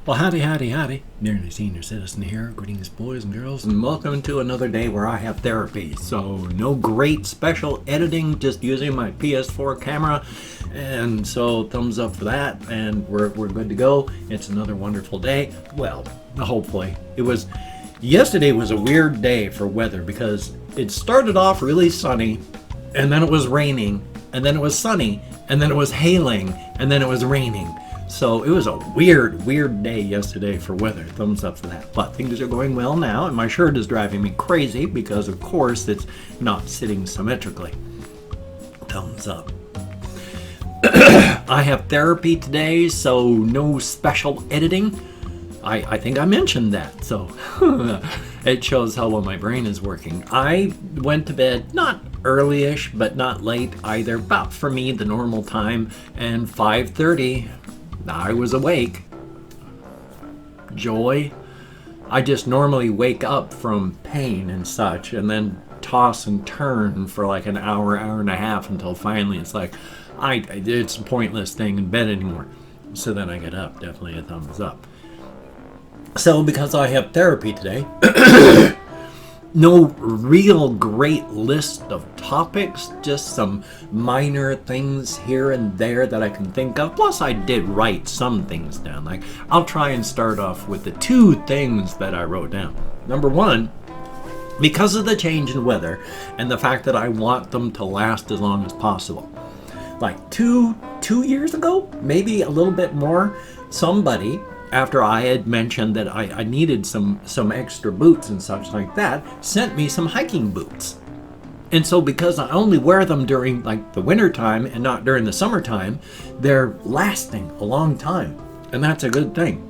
Well, howdy, howdy, howdy. Nearly Senior Citizen here. Greetings, boys and girls, and welcome to another day where I have therapy. So, no great special editing, just using my PS4 camera. And so, thumbs up for that, and we're good to go. It's another wonderful day. Well, hopefully. Yesterday was a weird day for weather because it started off really sunny, and then it was raining, and then it was sunny, and then it was hailing, and then it was raining. So it was a weird day yesterday for weather. Thumbs up for that. But things are going well now, and my shirt is driving me crazy because, of course, it's not sitting symmetrically. Thumbs up. I have therapy today, so no special editing. I think I mentioned that, so it shows how well my brain is working. I went to bed not early-ish, but not late either. About, for me, the normal time, and 5:30. I was awake. Joy. I just normally wake up from pain and such and then toss and turn for like an hour and a half until finally it's like, it's a pointless staying in bed anymore. So then I get up. Definitely a thumbs up. So because I have therapy today, no real great list of topics, just some minor things here and there that I can think of. Plus, I did write some things down. Like, I'll try and start off with the two things that I wrote down. Number one, because of the change in weather and the fact that I want them to last as long as possible. Like two years ago, maybe a little bit more, somebody, after I had mentioned that I needed some extra boots and such like that, sent me some hiking boots. And so because I only wear them during like the winter time and not during the summertime, they're lasting a long time. And that's a good thing.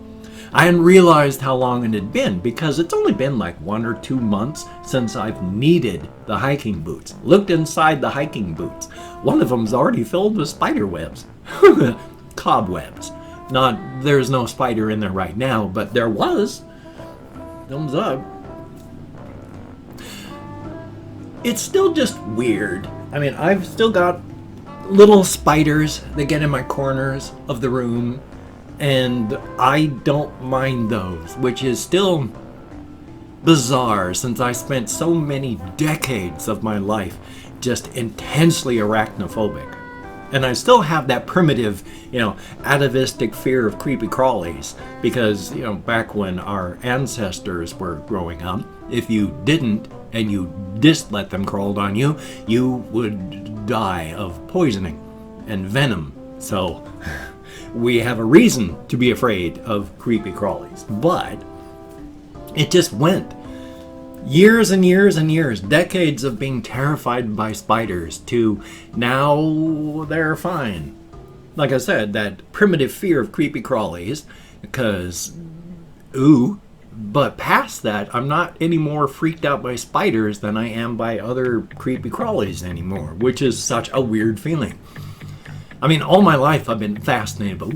I hadn't realized how long it had been because it's only been like 1 or 2 months since I've needed the hiking boots. Looked inside the hiking boots. One of them's already filled with spider webs. Cobwebs. There's no spider in there right now, but there was. Thumbs up. It's still just weird. I mean, I've still got little spiders that get in my corners of the room, and I don't mind those, which is still bizarre since I spent so many decades of my life just intensely arachnophobic. And I still have that primitive, atavistic fear of creepy crawlies because, back when our ancestors were growing up, if you didn't and you just let them crawl on you, you would die of poisoning and venom. So we have a reason to be afraid of creepy crawlies. But it just went. Years and years and years, decades of being terrified by spiders to now they're fine. Like I said, that primitive fear of creepy crawlies, because, but past that, I'm not any more freaked out by spiders than I am by other creepy crawlies anymore, which is such a weird feeling. I mean, all my life I've been fascinated, but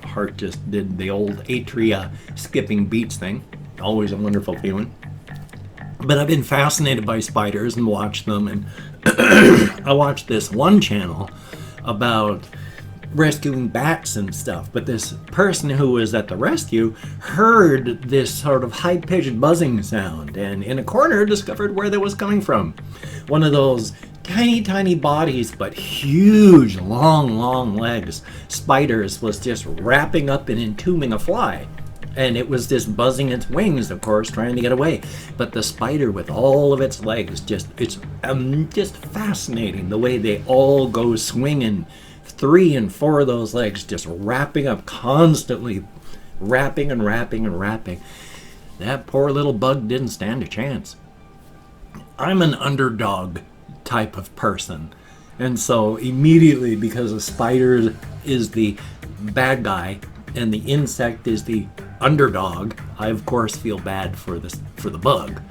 heart just did the old atria skipping beats thing. Always a wonderful feeling. But I've been fascinated by spiders and watched them, and I watched this one channel about rescuing bats and stuff, but this person who was at the rescue heard this sort of high-pitched buzzing sound, and in a corner discovered where that was coming from. One of those tiny bodies, but huge, long legs, spiders was just wrapping up and entombing a fly. And it was just buzzing its wings, of course, trying to get away. But the spider with all of its legs, it's just fascinating the way they all go swinging. 3 and 4 of those legs just wrapping up constantly, wrapping and wrapping and wrapping. That poor little bug didn't stand a chance. I'm an underdog type of person. And so immediately, because a spider is the bad guy and the insect is the underdog, I of course feel bad for the bug.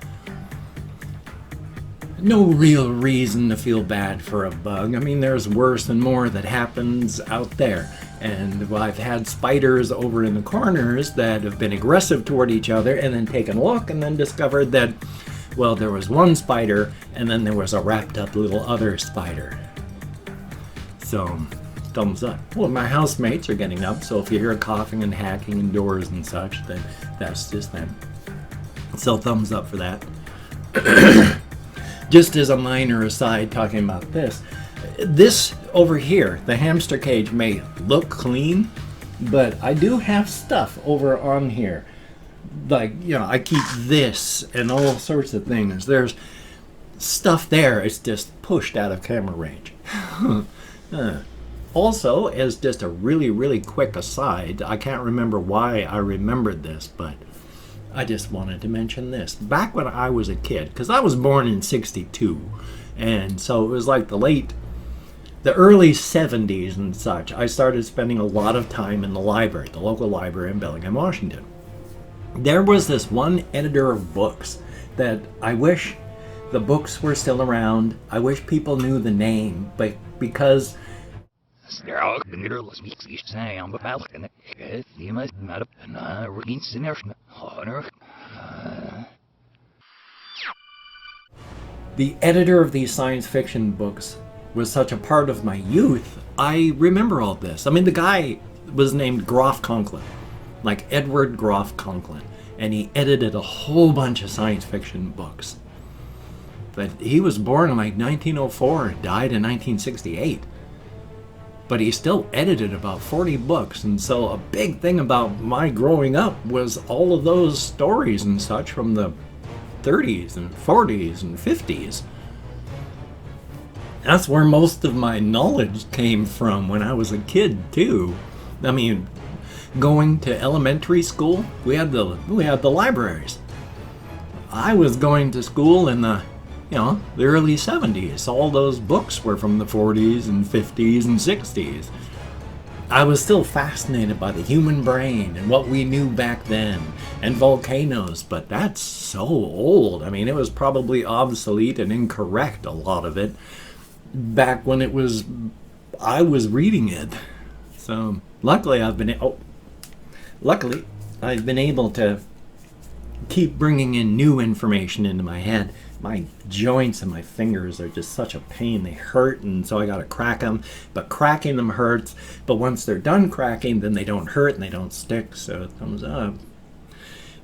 No real reason to feel bad for a bug. I mean, there's worse and more that happens out there. And I've had spiders over in the corners that have been aggressive toward each other and then taken a look and then discovered that, well, there was one spider and then there was a wrapped up little other spider. So thumbs up. Well, my housemates are getting up, so if you hear coughing and hacking in doors and such, then that's just them. So thumbs up for that. Just as a minor aside, talking about this over here, the hamster cage may look clean, but I do have stuff over on here. Like, I keep this and all sorts of things. There's stuff there. It's just pushed out of camera range. Also, as just a really, really quick aside, I can't remember why I remembered this, but I just wanted to mention this. Back when I was a kid, because I was born in '62, and so it was like the early 70s and such, I started spending a lot of time in the library, the local library in Bellingham, Washington. There was this one editor of books that I wish the books were still around. I wish people knew the name, but because the editor of these science fiction books was such a part of my youth, I remember all this. I mean, the guy was named Groff Conklin, like Edward Groff Conklin, and he edited a whole bunch of science fiction books. But he was born in like 1904 and died in 1968. But he still edited about 40 books, and so a big thing about my growing up was all of those stories and such from the 30s and 40s and 50s. That's where most of my knowledge came from when I was a kid, too. I mean, going to elementary school, we had the libraries. I was going to school in the early 70s. All those books were from the 40s and 50s and 60s. I was still fascinated by the human brain and what we knew back then, and volcanoes, but that's so old. I mean, it was probably obsolete and incorrect, a lot of it, back when I was reading it. So luckily I've been able to keep bringing in new information into my head. My joints and my fingers are just such a pain. They hurt, and so I gotta crack them. But cracking them hurts. But once they're done cracking, then they don't hurt and they don't stick. So thumbs up.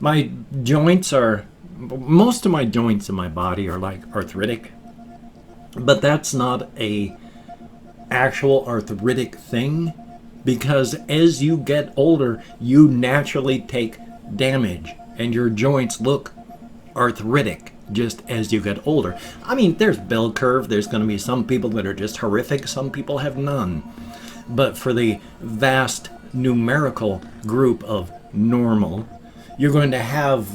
My joints most of my joints in my body are like arthritic. But that's not a actual arthritic thing, because as you get older, you naturally take damage, and your joints look arthritic just as you get older. I mean, there's bell curve. There's going to be some people that are just horrific. Some people have none. But for the vast numerical group of normal, you're going to have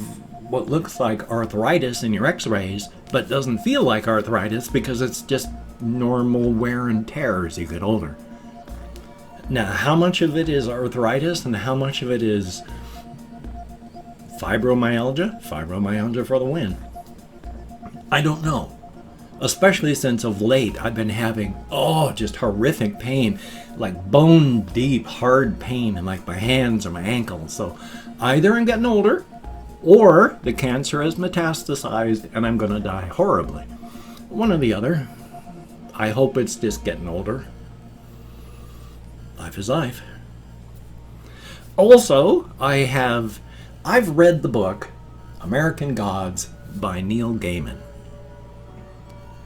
what looks like arthritis in your x-rays, but doesn't feel like arthritis because it's just normal wear and tear as you get older. Now, how much of it is arthritis and how much of it is fibromyalgia? Fibromyalgia for the win. I don't know. Especially since of late I've been having, just horrific pain, like bone deep, hard pain in like my hands or my ankles. So either I'm getting older, or the cancer has metastasized and I'm going to die horribly. One or the other. I hope it's just getting older. Life is life. Also, I've read the book American Gods by Neil Gaiman.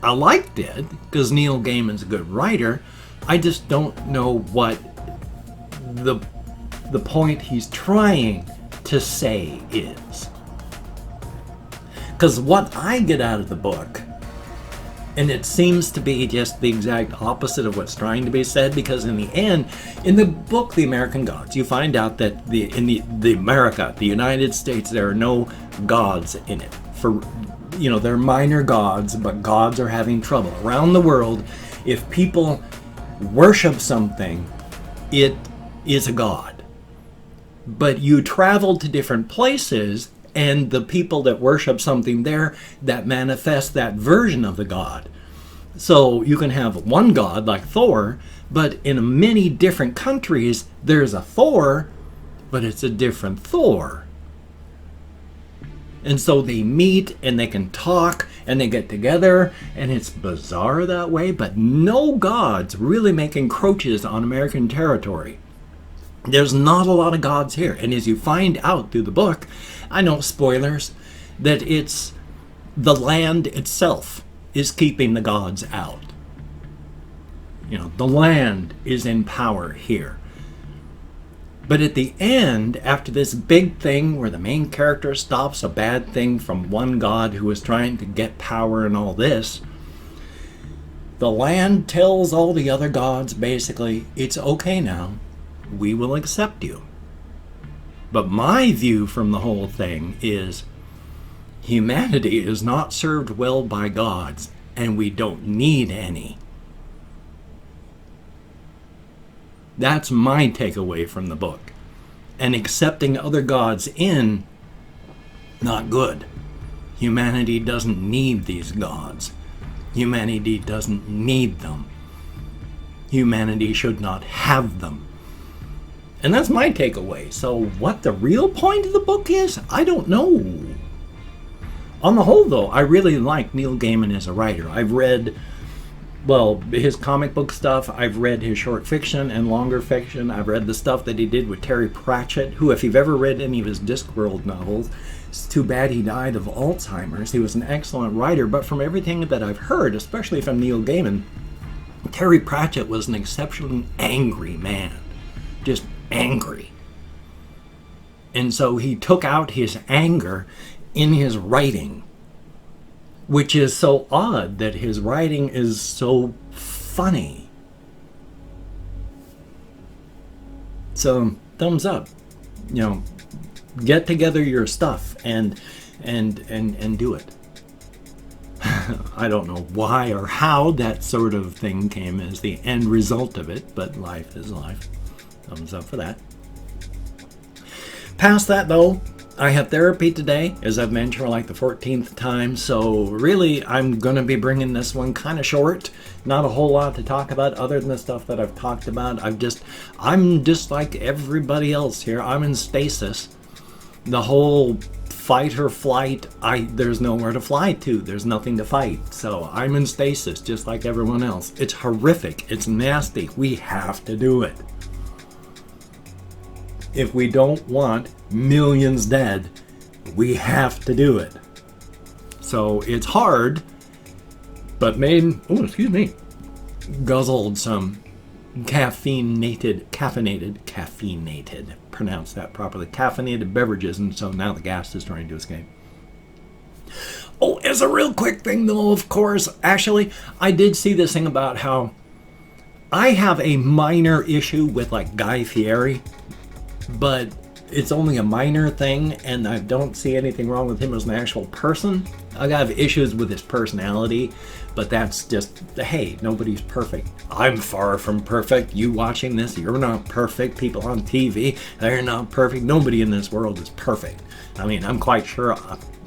I liked it because Neil Gaiman's a good writer. I just don't know what the point he's trying to say is. Because what I get out of the book, and it seems to be just the exact opposite of what's trying to be said, because in the end, in the book The American Gods, you find out that in the United States, there are no gods in it. They're minor gods, but gods are having trouble. Around the world, if people worship something, it is a god. But you travel to different places, and the people that worship something there, that manifest that version of the god. So you can have one god like Thor, but in many different countries, there's a Thor, but it's a different Thor. And so they meet and they can talk and they get together, and it's bizarre that way, but no gods really make encroaches on American territory. There's not a lot of gods here. And as you find out through the book, I know, spoilers, that it's the land itself is keeping the gods out. You know, the land is in power here. But at the end, after this big thing where the main character stops a bad thing from one god who is trying to get power and all this, the land tells all the other gods basically, it's okay now, we will accept you. But my view from the whole thing is humanity is not served well by gods, and we don't need any. That's my takeaway from the book. And accepting other gods in, not good. Humanity doesn't need these gods. Humanity doesn't need them. Humanity should not have them. And that's my takeaway. So what the real point of the book is, I don't know. On the whole, though, I really like Neil Gaiman as a writer. I've read, well, his comic book stuff. I've read his short fiction and longer fiction. I've read the stuff that he did with Terry Pratchett, who, if you've ever read any of his Discworld novels, it's too bad he died of Alzheimer's. He was an excellent writer, but from everything that I've heard, especially from Neil Gaiman, Terry Pratchett was an exceptionally angry man. Just angry. And so he took out his anger in his writing, which is so odd that his writing is so funny. So thumbs up. You know, get together your stuff and do it. I don't know why or how that sort of thing came as the end result of it, but life is life. Thumbs up for that. Past that, though, I had therapy today, as I've mentioned for like the 14th time, so really I'm going to be bringing this one kind of short. Not a whole lot to talk about other than the stuff that I've talked about. I'm just like everybody else here. I'm in stasis. The whole fight or flight, there's nowhere to fly to. There's nothing to fight. So I'm in stasis just like everyone else. It's horrific. It's nasty. We have to do it. If we don't want millions dead, we have to do it. So it's hard, but guzzled some caffeinated, pronounce that properly, caffeinated beverages, and so now the gas is trying to escape. Oh, as a real quick thing though, of course, actually, I did see this thing about how I have a minor issue with like Guy Fieri, but it's only a minor thing, and I don't see anything wrong with him as an actual person. I have issues with his personality, but that's just, hey, nobody's perfect. I'm far from perfect. You watching this, you're not perfect. People on TV, they're not perfect. Nobody in this world is perfect. I mean, I'm quite sure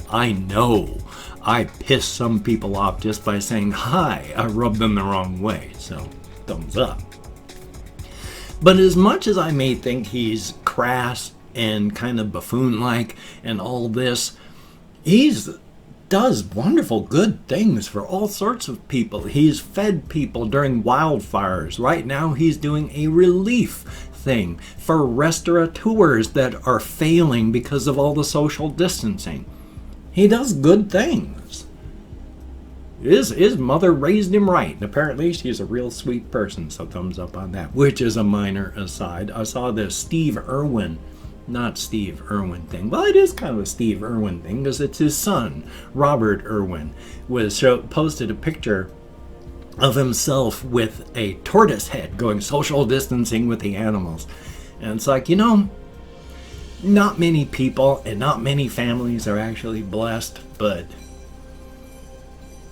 I know I piss some people off just by saying hi. I rub them the wrong way, so thumbs up. But as much as I may think he's crass and kind of buffoon-like and all this, he's does wonderful good things for all sorts of people. He's fed people during wildfires. Right now he's doing a relief thing for restaurateurs that are failing because of all the social distancing. He does good things. His mother raised him right, and apparently she's a real sweet person, so thumbs up on that. Which is a minor aside. I saw the Steve Irwin thing. Well, it is kind of a Steve Irwin thing because it's his son, Robert Irwin, posted a picture of himself with a tortoise head going social distancing with the animals. And it's like, you know, not many people and not many families are actually blessed, but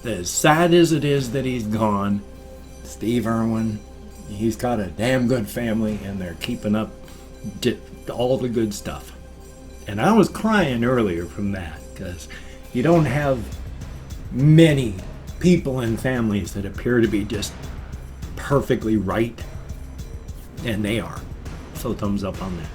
as sad as it is that he's gone, Steve Irwin, he's got a damn good family and they're keeping up all the good stuff. And I was crying earlier from that because you don't have many people and families that appear to be just perfectly right, and they are. So thumbs up on that.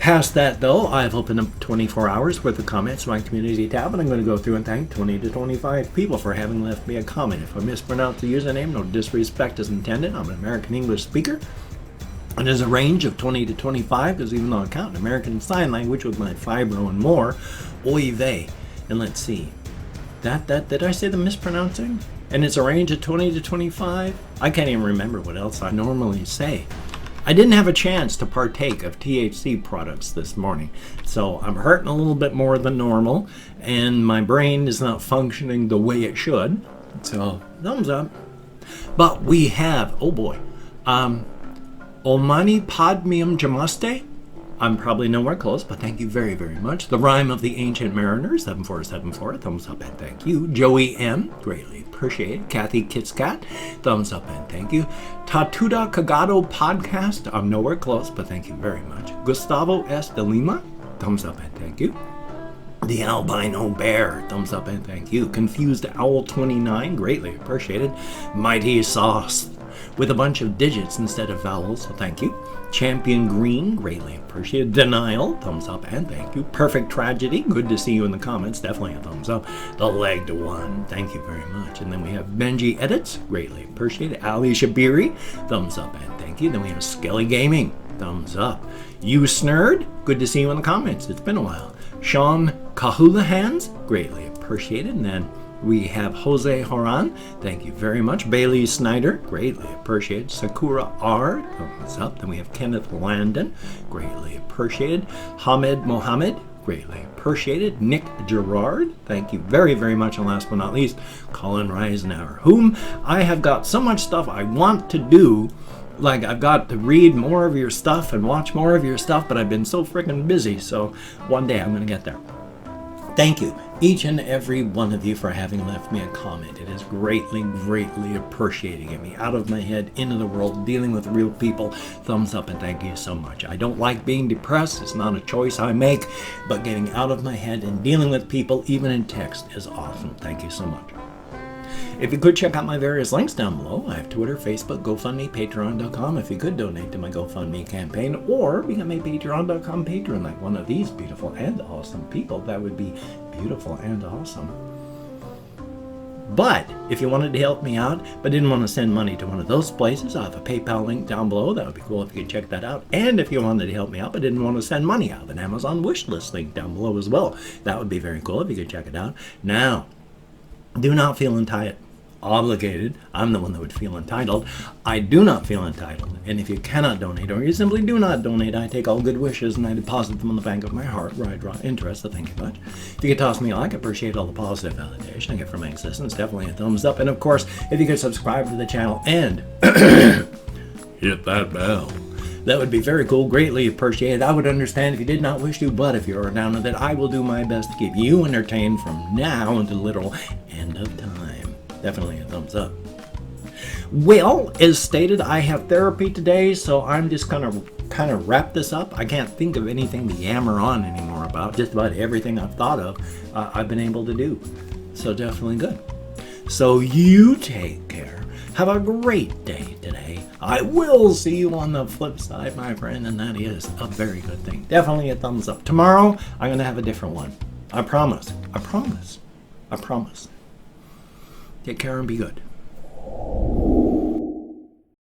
Past that, though, I've opened up 24 hours worth of comments in my community tab, and I'm going to go through and thank 20 to 25 people for having left me a comment. If I mispronounce the username, no disrespect is intended. I'm an American English speaker. And there's a range of 20 to 25, because even though I count American Sign Language with my fibro and more, oy vey. And let's see. Did I say the mispronouncing? And it's a range of 20 to 25? I can't even remember what else I normally say. I didn't have a chance to partake of THC products this morning, so I'm hurting a little bit more than normal, and my brain is not functioning the way it should. So, thumbs up. But we have, oh boy, Omani Padmium Jamaste. I'm probably nowhere close, but thank you very, very much. The Rhyme of the Ancient Mariner, 7474, thumbs up and thank you. Joey M, greatly appreciate. Kathy Kitscat, thumbs up and thank you. Tatuda Cagado Podcast, I'm nowhere close, but thank you very much. Gustavo S. de Lima, thumbs up and thank you. The Albino Bear, thumbs up and thank you. Confused Owl 29, greatly appreciated. Mighty Sauce, with a bunch of digits instead of vowels, so thank you. Champion Green, greatly appreciated. Denial, thumbs up and thank you. Perfect Tragedy, good to see you in the comments, definitely a thumbs up. The Legged One, thank you very much. And then we have Benji Edits, greatly appreciated. Ali Shabiri, thumbs up and thank you. Then we have Skelly Gaming, thumbs up. You Snerd, good to see you in the comments, it's been a while. Sean Kahulahans, greatly appreciated. And then we have Jose Horan, thank you very much. Bailey Snyder, greatly appreciated. Sakura R, thumbs up. Then we have Kenneth Landon, greatly appreciated. Hamed Mohammed, greatly appreciated. Nick Gerard, thank you very, very much. And last but not least, Colin Reisenauer, whom I have got so much stuff I want to do. Like, I've got to read more of your stuff and watch more of your stuff, but I've been so freaking busy. So one day I'm going to get there. Thank you, each and every one of you, for having left me a comment. It is greatly, greatly appreciated. Get me out of my head, into the world, dealing with real people. Thumbs up and thank you so much. I don't like being depressed. It's not a choice I make, but getting out of my head and dealing with people, even in text, is awesome. Thank you so much. If you could check out my various links down below, I have Twitter, Facebook, GoFundMe, Patreon.com. If you could donate to my GoFundMe campaign, or become a Patreon.com patron like one of these beautiful and awesome people, that would be beautiful and awesome. But if you wanted to help me out, but didn't want to send money to one of those places, I have a PayPal link down below. That would be cool if you could check that out. And if you wanted to help me out, but didn't want to send money, I have an Amazon wishlist link down below as well. That would be very cool if you could check it out. Now, do not feel obligated. I'm the one that would feel entitled. I do not feel entitled. And if you cannot donate, or you simply do not donate, I take all good wishes and I deposit them on the bank of my heart where I draw interest, so thank you much. If you could toss me a like, I appreciate all the positive validation I get from my existence. Definitely a thumbs up. And of course, if you could subscribe to the channel and hit that bell, that would be very cool, greatly appreciated. I would understand if you did not wish to, but if you're down with it, I will do my best to keep you entertained from now until the literal end of time. Definitely a thumbs up. Well, as stated, I have therapy today, so I'm just gonna kind of wrap this up. I can't think of anything to yammer on anymore about. Just about everything I've thought of, I've been able to do. So definitely good. So you take care. Have a great day today. I will see you on the flip side, my friend, and that is a very good thing. Definitely a thumbs up. Tomorrow, I'm going to have a different one. I promise. I promise. I promise. Take care and be good.